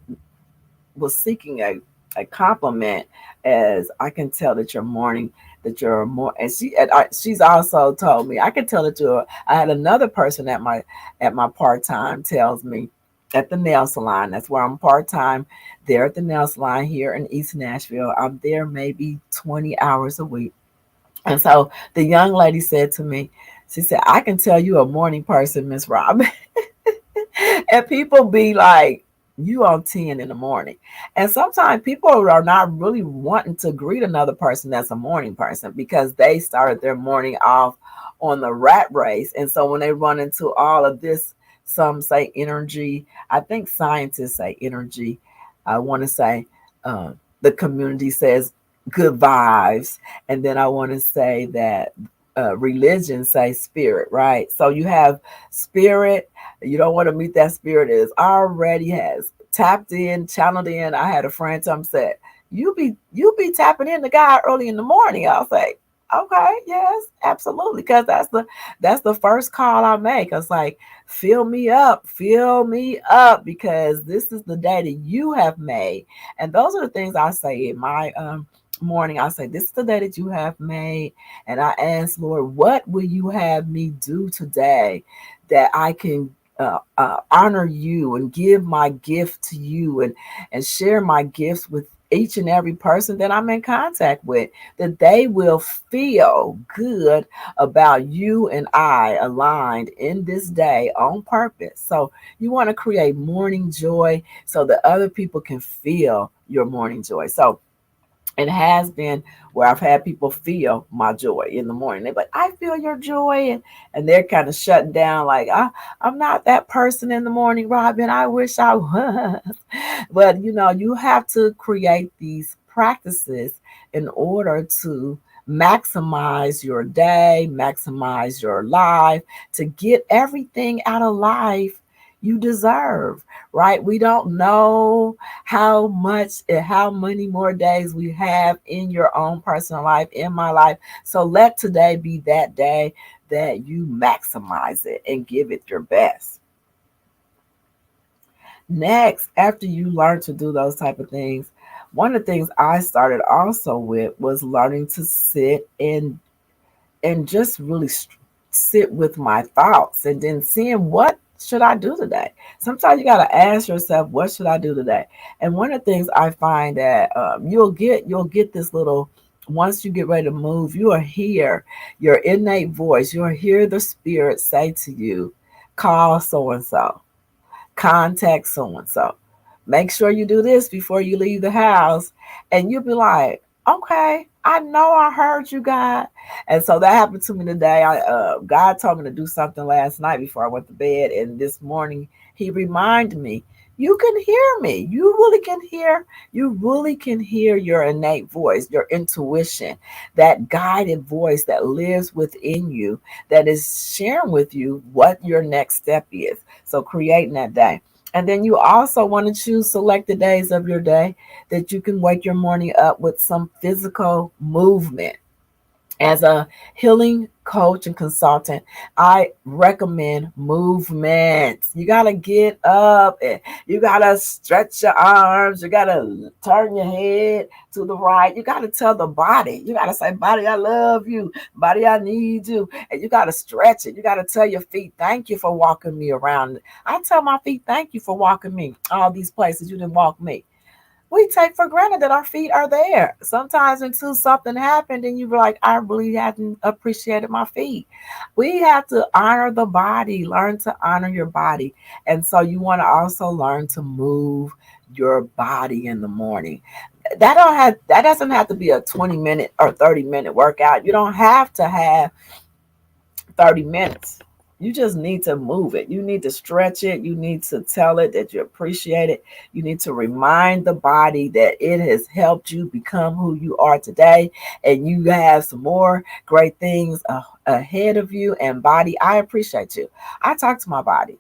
was seeking a compliment, as I can tell that you're more. And she's also told me, I can tell that I had another person at my part-time tells me, at the nail salon, that's where I'm part-time, there at the nail salon here in East Nashville. I'm there maybe 20 hours a week. And so the young lady said to me, she said, I can tell you a morning person, Miss Robin. And people be like, you on 10 in the morning. And sometimes people are not really wanting to greet another person that's a morning person, because they started their morning off on the rat race. And so when they run into all of this, some say energy. I think scientists say energy. I want to say the community says good vibes. And then I want to say that religion say spirit, right? So you have spirit. You don't want to meet that spirit is already has tapped in, channeled in. I had a friend tell me said, you be tapping into God early in the morning. I'll say, okay, yes, absolutely. Because that's the first call I make. It's like, fill me up, because this is the day that you have made. And those are the things I say in my morning. I say, this is the day that you have made. And I ask, Lord, what will you have me do today that I can honor you and give my gift to you, and share my gifts with each and every person that I'm in contact with, that they will feel good about you and I aligned in this day on purpose. So you want to create morning joy so that other people can feel your morning joy. So it has been where I've had people feel my joy in the morning. They're like, I feel your joy. And they're kind of shutting down, like, I'm not that person in the morning, Robin. I wish I was. But, you have to create these practices in order to maximize your day, maximize your life, to get everything out of life you deserve, right? We don't know how many more days we have in your own personal life, in my life. So let today be that day that you maximize it and give it your best. Next, after you learn to do those type of things, one of the things I started also with was learning to sit and just really sit with my thoughts, and then seeing what should I do today. Sometimes you got to ask yourself, what should I do today? And one of the things I find that you'll get this little, once you get ready to move, you will hear your innate voice. You'll hear the spirit say to you, call so and so, contact so and so. Make sure you do this before you leave the house. And you'll be like, okay, I know I heard you, God. And so that happened to me today. God told me to do something last night before I went to bed. And this morning, he reminded me, you can hear me. You really can hear your innate voice, your intuition, that guided voice that lives within you, that is sharing with you what your next step is. So creating that day. And then you also want to choose selected days of your day that you can wake your morning up with some physical movement. As a healing coach and consultant, I recommend movements. You got to get up and you got to stretch your arms. You got to turn your head to the right. You got to tell the body. You got to say, body, I love you. Body, I need you. And you got to stretch it. You got to tell your feet, thank you for walking me around. I tell my feet, thank you for walking me all these places you didn't walk me. We take for granted that our feet are there. Sometimes until something happened and you were like, I really hadn't appreciated my feet. We have to honor the body, learn to honor your body. And so you want to also learn to move your body in the morning. That doesn't have to be a 20-minute or 30-minute workout. You don't have to have 30 minutes. You just need to move it. You need to stretch it. You need to tell it that you appreciate it. You need to remind the body that it has helped you become who you are today. And you have some more great things ahead of you. And body, I appreciate you. I talk to my body.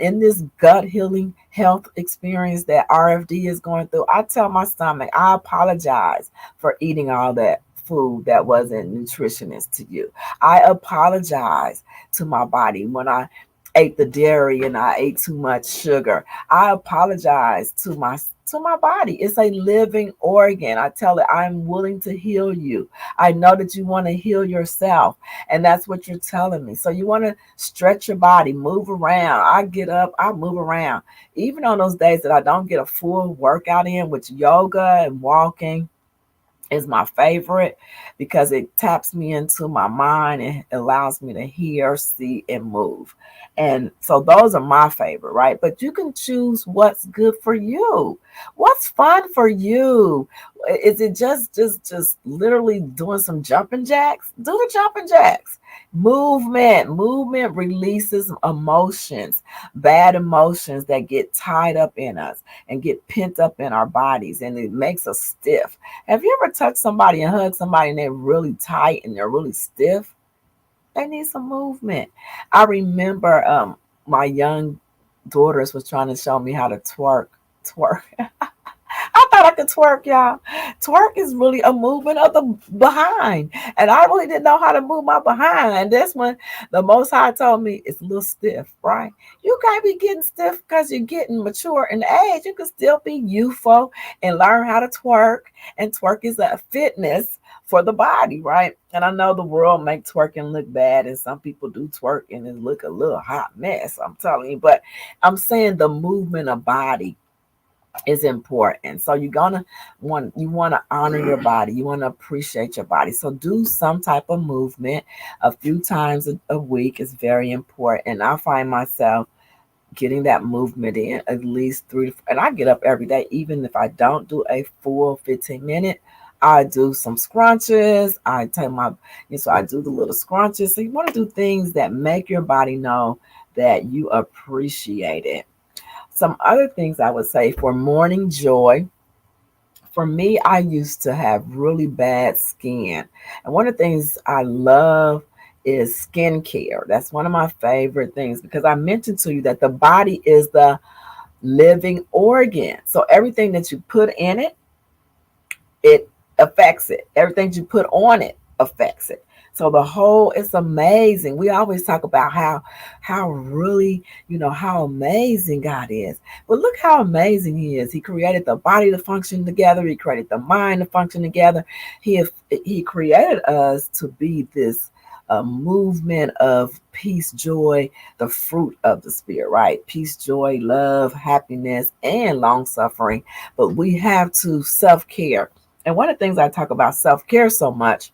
In this gut healing health experience that RFD is going through, I tell my stomach, I apologize for eating all that food that wasn't nutritionist to you. I apologize to my body when I ate the dairy and I ate too much sugar. I apologize to my body. It's a living organ. I tell it, I'm willing to heal you. I know that you want to heal yourself, and that's what you're telling me. So you want to stretch your body, move around. I get up, I move around. Even on those days that I don't get a full workout in, which yoga and walking is my favorite, because it taps me into my mind and allows me to hear, see, and move. And so those are my favorite, right? But you can choose what's good for you. What's fun for you? Is it just literally doing some jumping jacks? Do the jumping jacks. Movement releases emotions, bad emotions that get tied up in us and get pent up in our bodies, and it makes us stiff. Have you ever touched somebody and hugged somebody and they're really tight and they're really stiff? They need some movement. I remember my young daughters was trying to show me how to twerk. I thought I could twerk, y'all. Twerk is really a movement of the behind. And I really didn't know how to move my behind. And this one, the Most High told me it's a little stiff, right? You can't be getting stiff because you're getting mature in age. You can still be youthful and learn how to twerk. And twerk is a fitness for the body, right? And I know the world make twerking look bad, and some people do twerk and it look a little hot mess. I'm telling you, but I'm saying the movement of body is important. So you want to honor your body. You want to appreciate your body. So do some type of movement a few times a week is very important. And I find myself getting that movement in at least and I get up every day, even if I don't do a full 15 minute. I do some scrunches. So I do the little scrunches. So you want to do things that make your body know that you appreciate it. Some other things I would say for morning joy. For me, I used to have really bad skin. And one of the things I love is skincare. That's one of my favorite things because I mentioned to you that the body is the living organ. So everything that you put in it, it affects it. Everything you put on it affects it. So the whole, it's amazing. We always talk about how really, how amazing God is. But look how amazing He is. He created the body to function together. He created the mind to function together. He created us to be this movement of peace, joy, the fruit of the Spirit, right? Peace, joy, love, happiness, and long suffering. But we have to self-care. And one of the things I talk about self-care so much,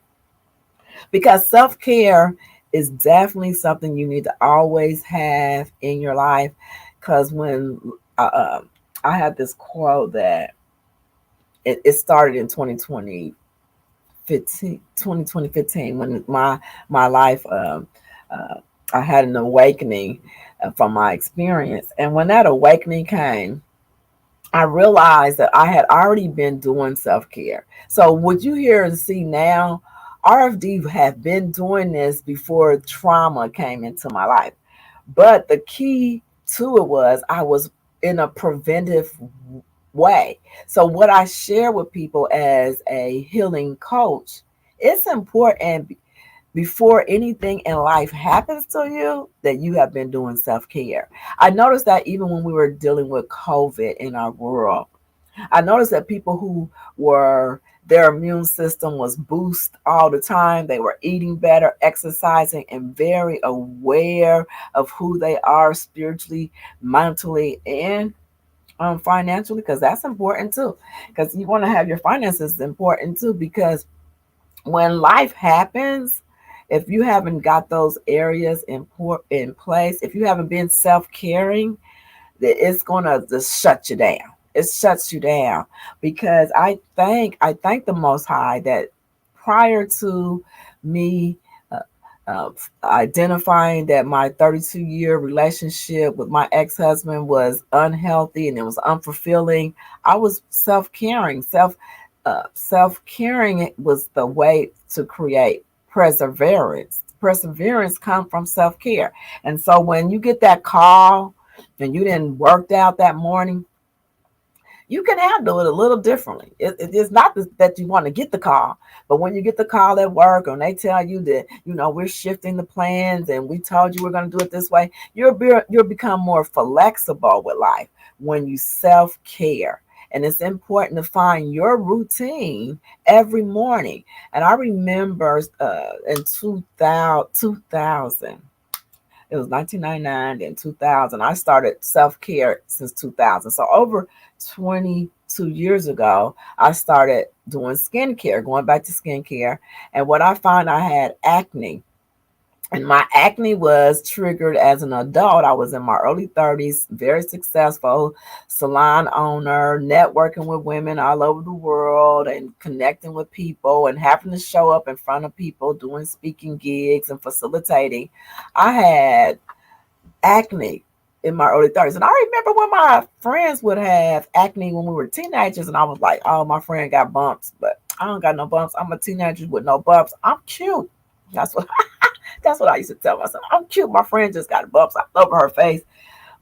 because self-care is definitely something you need to always have in your life. Because when I had this quote that it started in 2015 when my life I had an awakening from my experience. And when that awakening came, I realized that I had already been doing self-care. So what you hear and see now, RFD have been doing this before trauma came into my life. But the key to it was I was in a preventive way. So what I share with people as a healing coach, it's important before anything in life happens to you that you have been doing self-care. I noticed that even when we were dealing with COVID in our world, I noticed that people who were their immune system was boost all the time. They were eating better, exercising, and very aware of who they are spiritually, mentally, and financially, because that's important too. Because you want to have your finances important too, because when life happens, if you haven't got those areas in place, if you haven't been self-caring, that it's gonna just shut you down. It shuts you down because I thank the Most High that prior to me uh, uh, identifying that my 32-year relationship with my ex-husband was unhealthy and it was unfulfilling, I was self-caring. Self-caring was the way to create perseverance. Perseverance comes from self-care. And so when you get that call and you didn't worked out that morning, you can handle it a little differently. It is not that you want to get the call, but when you get the call at work and they tell you that, we're shifting the plans and we told you we're going to do it this way, you'll become more flexible with life when you self-care. And it's important to find your routine every morning. And I remember in 2000, it was 1999, then 2000. I started self-care since 2000. So over 22 years ago, I started doing skincare, going back to skincare. And what I found, I had acne. And my acne was triggered as an adult. I was in my early 30s, very successful salon owner, networking with women all over the world and connecting with people and having to show up in front of people, doing speaking gigs and facilitating. I had acne in my early 30s. And I remember when my friends would have acne when we were teenagers, and I was like, oh, my friend got bumps, but I don't got no bumps. I'm a teenager with no bumps. I'm cute. That's what that's what I used to tell myself. I'm cute. My friend just got bumps all over her face.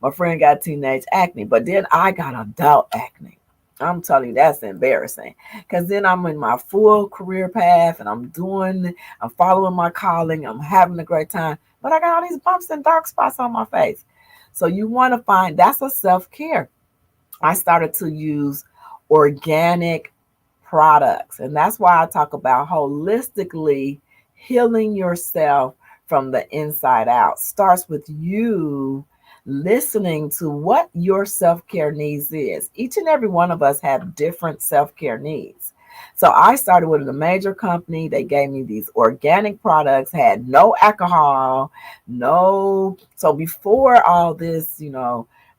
My friend got teenage acne, but then I got adult acne. I'm telling you, that's embarrassing. Because then I'm in my full career path and I'm following my calling. I'm having a great time. But I got all these bumps and dark spots on my face. So you want to find that's a self-care. I started to use organic products. And that's why I talk about holistically healing yourself from the inside out. Starts with you listening to what your self-care needs is. Each and every one of us have different self-care needs. So I started with a major company. They gave me these organic products, had no alcohol, no. So before all this,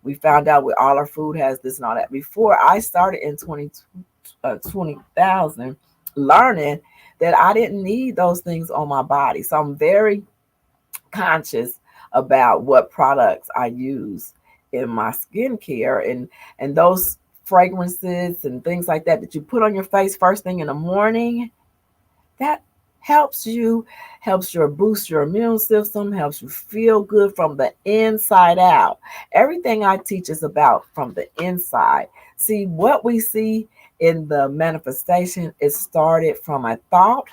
we found out with all our food has this and all that. Before I started in 20,000 learning that I didn't need those things on my body. So I'm very conscious about what products I use in my skincare and those fragrances and things like that you put on your face first thing in the morning. That helps your boost your immune system, helps you feel good from the inside out. Everything I teach is about from the inside. See, what we see in the manifestation is started from a thought.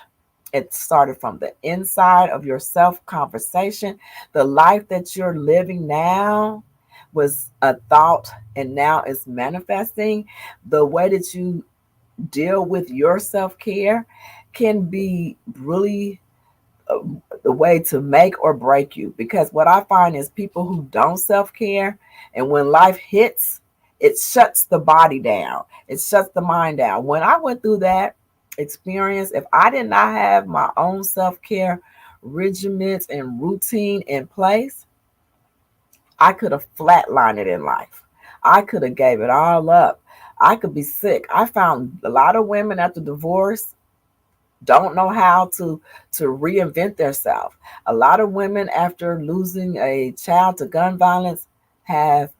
It started from the inside of your self conversation. The life that you're living now was a thought and now it's manifesting. The way that you deal with your self care can be really uh, the way to make or break you. Because what I find is people who don't self care, and when life hits, it shuts the body down, it shuts the mind down. When I went through that experience, if I did not have my own self care regimens and routine in place, I could have flatlined it in life. I could have gave it all up. I could be sick. I found a lot of women after divorce don't know how to reinvent themselves. A lot of women after losing a child to gun violence have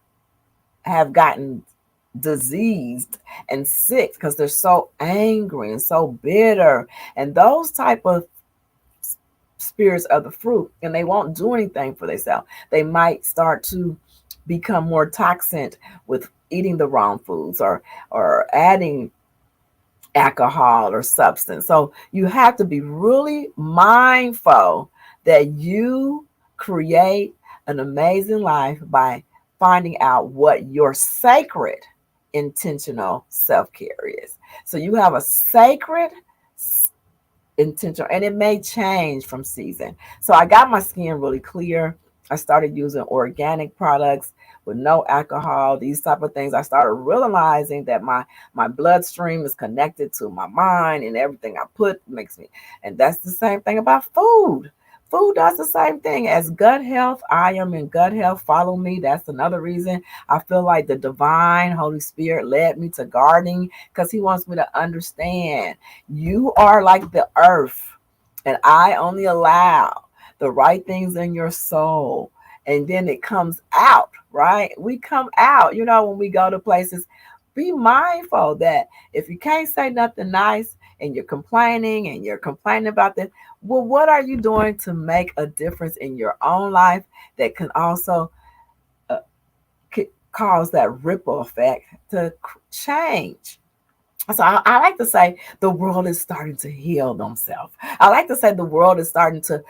gotten diseased and sick because they're so angry and so bitter, and those type of spirits of the fruit, and they won't do anything for themselves. They might start to become more toxic with eating the wrong foods or adding alcohol or substance. So you have to be really mindful that you create an amazing life by finding out what your sacred intentional self-care is. So you have a sacred intentional, and it may change from season. So I got my skin really clear. I started using organic products with no alcohol, these type of things. I started realizing that my bloodstream is connected to my mind, and everything I put makes me. And that's the same thing about food. Food does the same thing as gut health. I am in gut health. Follow me. That's another reason I feel like the divine Holy Spirit led me to gardening, because he wants me to understand you are like the earth, and I only allow the right things in your soul, and then it comes out, right? We come out, when we go to places. Be mindful that if you can't say nothing nice and you're complaining about this, well, what are you doing to make a difference in your own life that can also uh, cause that ripple effect to change? So I like to say the world is starting to heal themselves. I like to say the world is starting to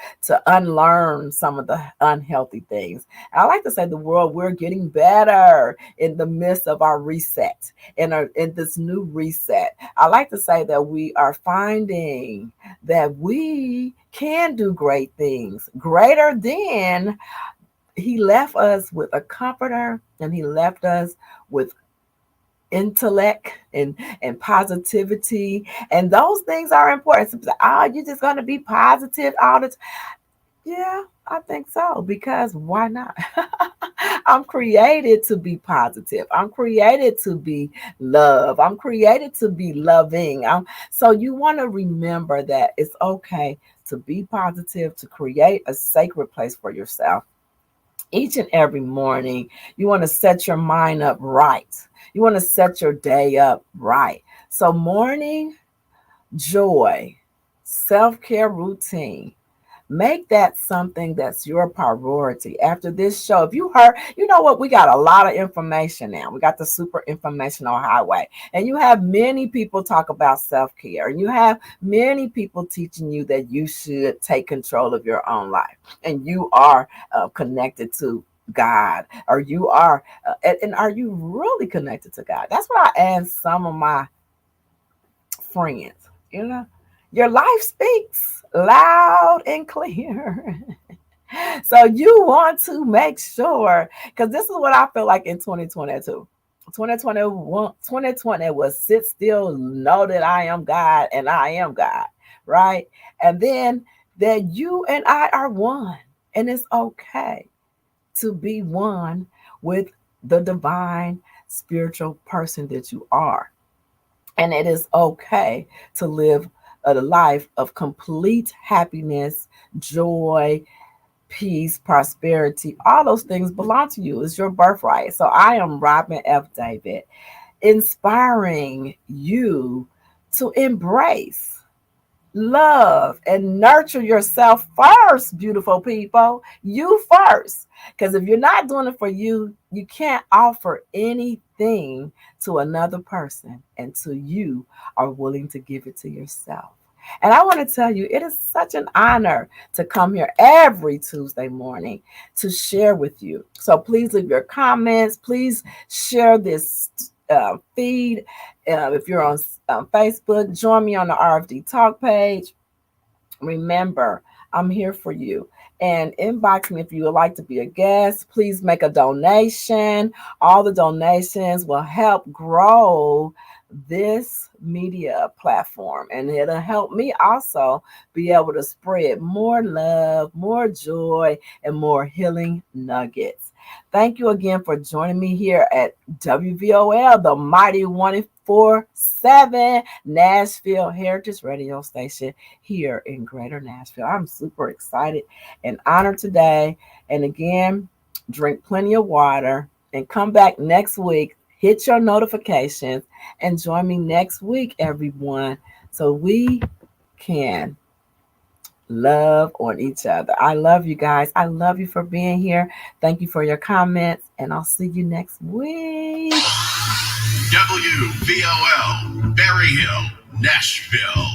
unlearn some of the unhealthy things. And I like to say the world, we're getting better in the midst of our reset, in this new reset. I like to say that we are finding that we can do great things, greater than he left us with a comforter, and he left us with intellect and positivity, and those things are important. So, oh, you're just going to be positive all the time. Yeah, I think so. Because why not? I'm created to be positive. I'm created to be love. I'm created to be loving. So you want to remember that it's okay to be positive, to create a sacred place for yourself. Each and every morning, you want to set your mind up right. You want to set your day up right. So, morning joy, self care routine. Make that something that's your priority. After this show, if you heard, you know what, we got a lot of information now. We got the super informational highway, and you have many people talk about self-care, and you have many people teaching you that you should take control of your own life, and you are connected to God, or you are and are you really connected to God? That's what I ask some of my friends. You know, your life speaks loud and clear. So you want to make sure, because this is what I feel like in 2022. 2020 was sit still, know that I am God and I am God, right? And then that you and I are one. And it's okay to be one with the divine spiritual person that you are. And it is okay to live a life of complete happiness, joy, peace, prosperity. All those things belong to you. It's your birthright. So I am Robin F. David, inspiring you to embrace, love, and nurture yourself first, beautiful people. You first. Because if you're not doing it for you, you can't offer anything to another person until you are willing to give it to yourself. And I want to tell you, it is such an honor to come here every Tuesday morning to share with you. So please leave your comments. Please share this feed. If you're on Facebook, join me on the RFD Talk page. Remember, I'm here for you. And inbox me if you would like to be a guest. Please make a donation. All the donations will help grow this media platform, and it'll help me also be able to spread more love, more joy, and more healing nuggets. Thank you again for joining me here at WVOL, the mighty 147 Nashville Heritage Radio Station here in Greater Nashville. I'm super excited and honored today. And again, drink plenty of water and come back next week. Hit your notifications and join me next week, everyone, so we can love on each other. I love you guys. I love you for being here. Thank you for your comments, and I'll see you next week. WVOL, Berry Hill, Nashville.